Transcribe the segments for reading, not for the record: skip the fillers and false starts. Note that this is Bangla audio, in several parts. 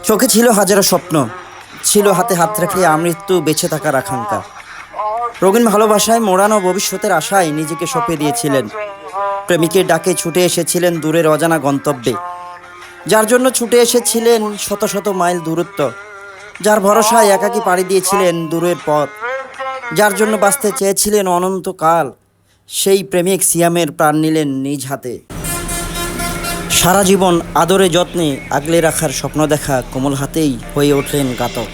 চোখে ছিল হাজারো স্বপ্ন, ছিল হাতে হাত রেখে আমৃত্যু বেঁচে থাকার আকাঙ্ক্ষা। রঙিন ভালোবাসায় মোড়ানো ভবিষ্যতের আশায় নিজেকে সঁপে দিয়েছিলেন। প্রেমিকের ডাকে ছুটে এসেছিলেন দূরের অজানা গন্তব্যে, যার জন্য ছুটে এসেছিলেন শত শত মাইল দূরত্ব, যার ভরসায় একাকী পাড়ি দিয়েছিলেন দূরের পথ, যার জন্য বাঁচতে চেয়েছিলেন অনন্তকাল। সেই প্রেমিক সিয়ামের প্রাণ নিলেন নিজ হাতে। সারা জীবন আদরে যত্নে আগলে রাখার স্বপ্ন দেখা কোমল হাতেই হয়ে ওঠলেন ঘাতক।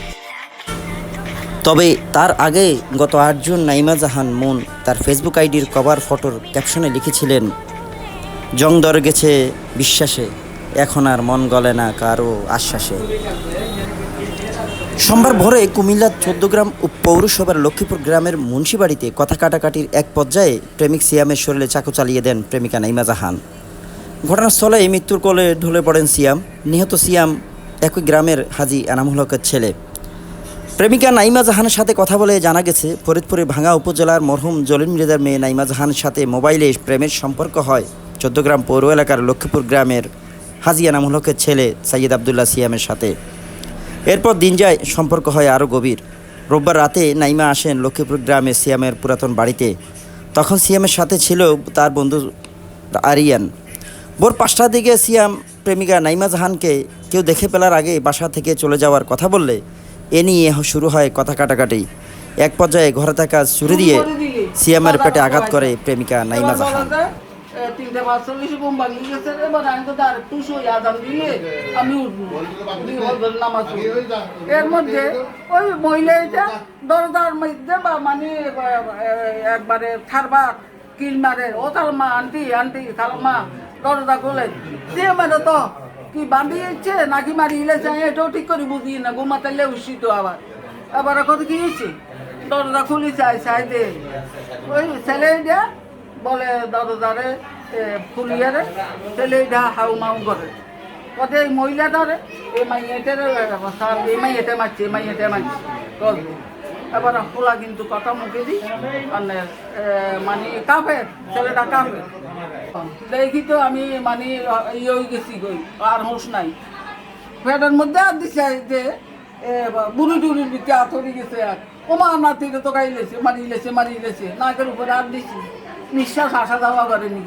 তবে তার আগে গত ৮ জুন নাইমা জাহান মুন তার ফেসবুক আইডির কভার ফটোর ক্যাপশনে লিখেছিলেন, জং ধরে গেছে বিশ্বাসে, এখন আর মন গলে না কারো আশ্বাসে। সোমবার ভোরে কুমিল্লার ১৪ গ্রাম পৌরসভার লক্ষ্মীপুর গ্রামের মুন্সিবাড়িতে কথা কাটাকাটির এক পর্যায়ে প্রেমিক সিয়ামের শরীরে চাকু চালিয়ে দেন প্রেমিকা নাইমা জাহান। ঘটনাস্থলে মৃত্যুর কোলে ঢলে পড়েন সিয়াম। নিহত সিয়াম একই গ্রামের হাজী এনামুল হকের ছেলে। প্রেমিকা নাইমা জাহানের সাথে কথা বলে জানা গেছে, ফরিদপুরের ভাঙ্গা উপজেলার মরহুম জলিল মির্জার মেয়ে নাইমা জাহানের সাথে মোবাইলে প্রেমের সম্পর্ক হয় ১৪ গ্রাম পৌর এলাকার লক্ষ্মীপুর গ্রামের হাজী এনামুল হকের ছেলে সৈয়দ আবদুল্লাহ সিয়ামের সাথে। এরপর দিন যায়, সম্পর্ক হয় আরও গভীর। রোববার রাতে নাইমা আসেন লক্ষ্মীপুর গ্রামে সিয়ামের পুরাতন বাড়িতে। তখন সিয়ামের সাথে ছিল তার বন্ধু আরিয়ান। ভোর ৫টার দিকে সিয়াম প্রেমিকা নাইমা জাহানকে কেউ দেখে ফেলার আগে বাসা থেকে চলে যাওয়ার কথা বললে এ নিয়ে শুরু হয় কথা কাটাকাটি। এক পর্যায়ে ঘরে থাকা ছুরি দিয়ে সিয়ামের পেটে আঘাত করে প্রেমিকা নাইমা জাহান। ৩:৪৫ বোম বাগিয়ে গেছে। এবার আমি তো আর একটু শুই, আজান দিলে আমি উঠবো, নামাজ এর মধ্যে ওই মহিলাটা দরজার মধ্যে বা মানে একবারে থারবা কিল মারে, ও থালমা আন্টি আন্টি থালমা দরজা খোলে। সে মানে তো কি বাঁধিয়েছে নাকি মারিয়েছে এটাও ঠিক করে বুঝি না, ঘুমাতে উচিত আবার আবার এখন কি হয়েছে দরজা খুলি চাই সাইডে ওই ছেলেটা বলে দরজারে ফুলিয়ারে ছেলেটা হাউ মাউ করে কত এই মহিলাটারে এই মাইয়াটারে এই মাইয়াটা মারছে এই মাইয়াটা মারছে করবো। এবার খোলা কিন্তু কথা মুখে দিই মানে মানে কাফের ছেলেটা কাফের দেখি তো আমি মানে ইয়ে হয়ে গেছি গই আর হোস নাই ফ্যাটের মধ্যে আর দিছে যে বুড়ি টুড়ির ভিতরে আথরি গেছে আর ওমা নাতিরে তো গাইলেছে মারিলেছে নাকের উপরে আর দিছি নিঃশ্বাস আসা যাওয়া করেনি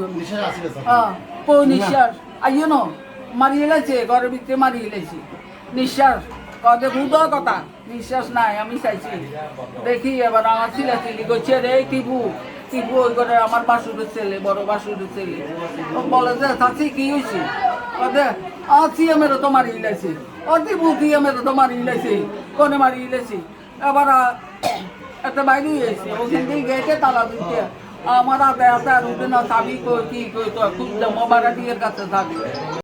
হ্যাঁ কই নিঃশ্বাস আইও ন মারিয়ে লেছে ঘরের ভিতরে মারিয়ে লেছি নিঃশ্বাস কদে ভূত কথা নিঃশ্বাস নাই আমি চাইছি দেখি এবার আমার চিলাচিলি করছে রে টিপু টিপু ওই করে আমার বাসুরের ছেলে বড় বাসুরের ছেলে ও বলে যে চাচি কি হয়েছে কদে সিএমেরও তো মারিয়ে লেছে ও টিপু সিএমেরও তো মারিয়ে লেছে কোনে মারিয়ে লেছি এবার একটা বাইরে হয়েছে ওখান থেকে গেছে তালা দিতে আমার হাতে আর উঠে না চাবি কই কি কই তো খুব মোবাইল দিয়ে কাছে থাকি।